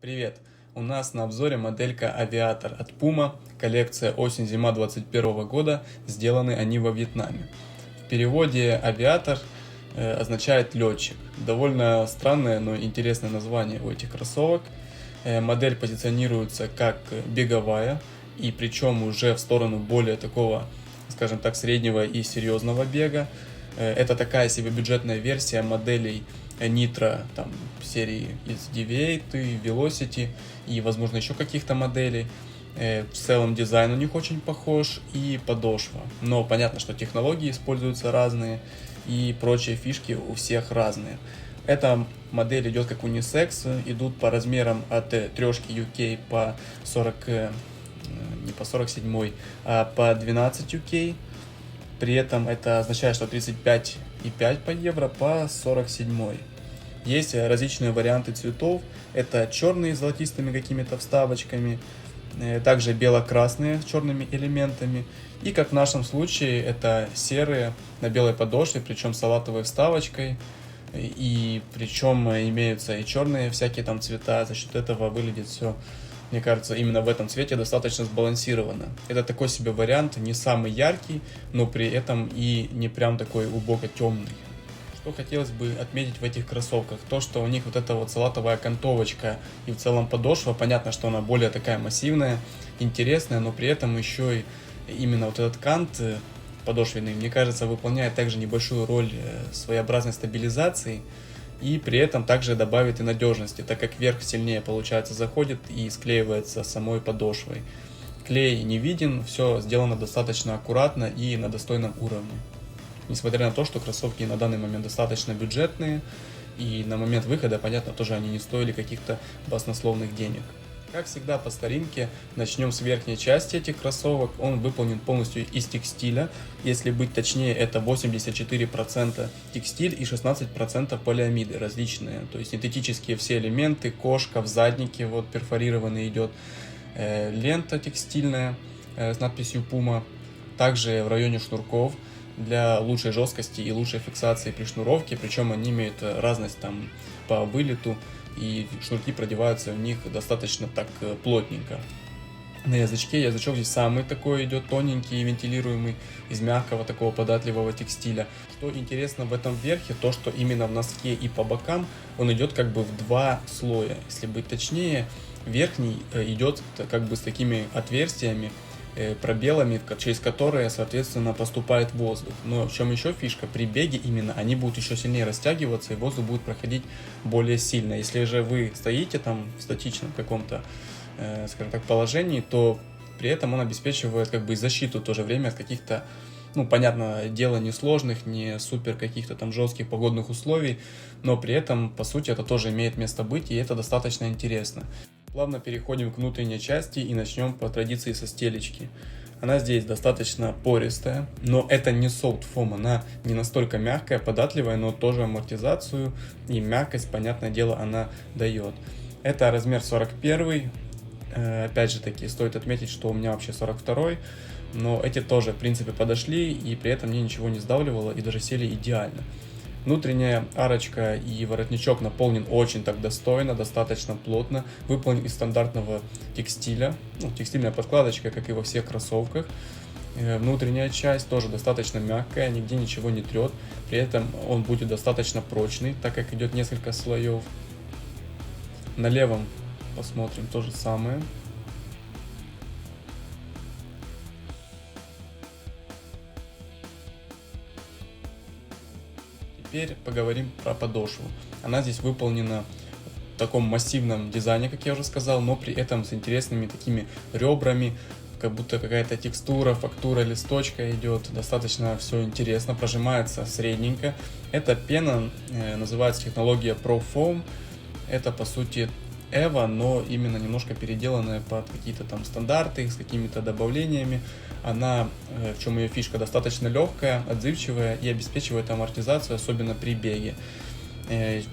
Привет! У нас на обзоре моделька Авиатор от Puma, коллекция осень-зима 2021 года, сделаны они во Вьетнаме. В переводе Авиатор означает летчик. Довольно странное, но интересное название у этих кроссовок. Модель позиционируется как беговая, и причем уже в сторону более такого, скажем так, среднего и серьезного бега. Это такая себе бюджетная версия моделей Nitro, там, серии из Deviate, Velocity и, возможно, еще каких-то моделей. В целом дизайн у них очень похож и подошва. Но понятно, что технологии используются разные и прочие фишки у всех разные. Эта модель идет как унисекс, идут по размерам от трешки UK по 40, не по 47, а по 12 UK. При этом это означает, что 35,5 по евро по 47. Есть различные варианты цветов. Это черные с золотистыми какими-то вставочками, также бело-красные с черными элементами. И как в нашем случае, это серые на белой подошве, причем с салатовой вставочкой. И причем имеются и черные всякие там цвета. За счет этого выглядит все, мне кажется, именно в этом цвете достаточно сбалансировано. Это такой себе вариант, не самый яркий, но при этом и не прям такой глубоко темный. Что хотелось бы отметить в этих кроссовках, то что у них вот эта вот салатовая окантовочка и в целом подошва, понятно, что она более такая массивная, интересная, но при этом еще и именно вот этот кант подошвенный, мне кажется, выполняет также небольшую роль своеобразной стабилизации и при этом также добавит и надежности, так как верх сильнее, получается, заходит и склеивается самой подошвой. Клей не виден, все сделано достаточно аккуратно и на достойном уровне. Несмотря на то, что кроссовки на данный момент достаточно бюджетные, и на момент выхода, понятно, тоже они не стоили каких-то баснословных денег. Как всегда по старинке, начнем с верхней части этих кроссовок. Он выполнен полностью из текстиля. Если быть точнее, это 84% текстиль и 16% полиамиды различные. То есть синтетические все элементы, кошка в заднике вот перфорированный идет, лента текстильная с надписью Puma. Также в районе шнурков для лучшей жесткости и лучшей фиксации при шнуровке, причем они имеют разность там по вылету, и шнурки продеваются в них достаточно так плотненько. На язычке, язычок здесь самый такой идет тоненький, вентилируемый, из мягкого такого податливого текстиля. Что интересно в этом верхе, то что именно в носке и по бокам он идет как бы в два слоя. Если быть точнее, верхний идет как бы с такими отверстиями, пробелами, через которые, соответственно, поступает воздух. Но в чем еще фишка? При беге именно они будут еще сильнее растягиваться, и воздух будет проходить более сильно. Если же вы стоите там в статичном каком-то, скажем так, положении, то при этом он обеспечивает как бы защиту в то же время от каких-то, ну, понятно, дело не сложных, не супер каких-то там жестких погодных условий, но при этом, по сути, это тоже имеет место быть, и это достаточно интересно. Плавно переходим к внутренней части и начнем по традиции со стелечки. Она здесь достаточно пористая, но это не soft foam, она не настолько мягкая, податливая, но тоже амортизацию и мягкость, понятное дело, она дает. Это размер 41, опять же таки, стоит отметить, что у меня вообще 42, но эти тоже, в принципе, подошли, и при этом мне ничего не сдавливало, и даже сели идеально. Внутренняя арочка и воротничок наполнен очень так достойно, достаточно плотно, выполнен из стандартного текстиля, ну, текстильная подкладочка, как и во всех кроссовках. Внутренняя часть тоже достаточно мягкая, нигде ничего не трет, при этом он будет достаточно прочный, так как идет несколько слоев. На левом посмотрим то же самое. Теперь поговорим про подошву. Она здесь выполнена в таком массивном дизайне, как я уже сказал, но при этом с интересными такими ребрами, как будто какая-то текстура, фактура листочка идет. Достаточно все интересно, прожимается средненько. Эта пена называется технология Pro Foam. Это по сути Эва, но именно немножко переделанная под какие-то там стандарты, с какими-то добавлениями. Она, в чем ее фишка, достаточно легкая, отзывчивая и обеспечивает амортизацию, особенно при беге.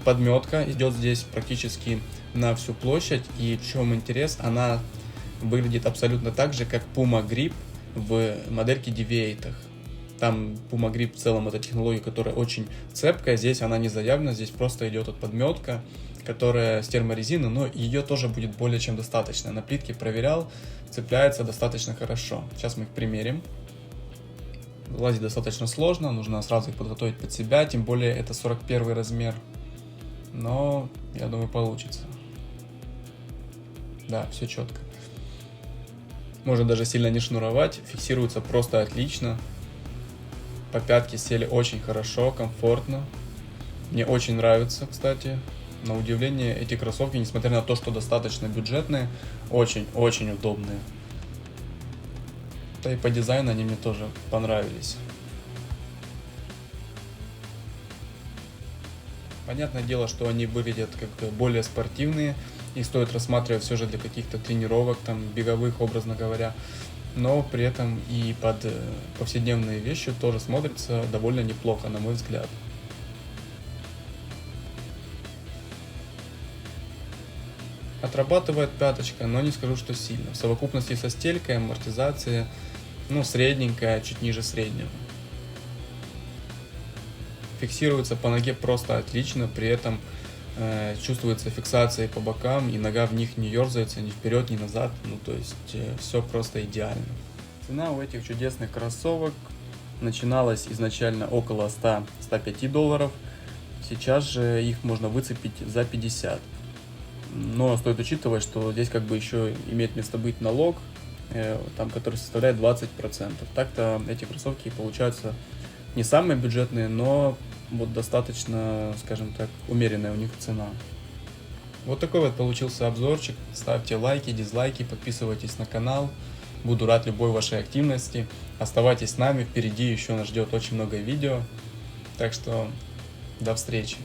Подметка идет здесь практически на всю площадь, и в чем интерес, она выглядит абсолютно так же, как Puma Grip в модельке Deviate. Там Puma Grip в целом это технология, которая очень цепкая, здесь она не заявлена, здесь просто идет подметка, которая с терморезины, но ее тоже будет более чем достаточно. На плитке проверял, цепляется достаточно хорошо. Сейчас мы их примерим. Лазить достаточно сложно, нужно сразу их подготовить под себя, тем более это 41 размер. Но я думаю, получится. Да, все четко. Можно даже сильно не шнуровать, фиксируется просто отлично. По пятке сели очень хорошо, комфортно. Мне очень нравится, кстати. На удивление, эти кроссовки, несмотря на то, что достаточно бюджетные, очень-очень удобные. Да и по дизайну они мне тоже понравились. Понятное дело, что они выглядят как-то более спортивные. Их стоит рассматривать все же для каких-то тренировок, там, беговых, образно говоря. Но при этом и под повседневные вещи тоже смотрится довольно неплохо, на мой взгляд. Отрабатывает пяточка, но не скажу, что сильно. В совокупности со стелькой, амортизация, ну, средненькая, чуть ниже среднего. Фиксируется по ноге просто отлично, при этом чувствуется фиксация по бокам, и нога в них не ерзается ни вперед, ни назад, ну то есть все просто идеально. Цена у этих чудесных кроссовок начиналась изначально около 100-105 долларов, сейчас же их можно выцепить за 50. Но стоит учитывать, что здесь как бы еще имеет место быть налог, там, который составляет 20%. Так-то эти кроссовки получаются не самые бюджетные, но вот достаточно, скажем так, умеренная у них цена. Вот такой вот получился обзорчик. Ставьте лайки, дизлайки, подписывайтесь на канал. Буду рад любой вашей активности. Оставайтесь с нами, впереди еще нас ждет очень много видео. Так что до встречи.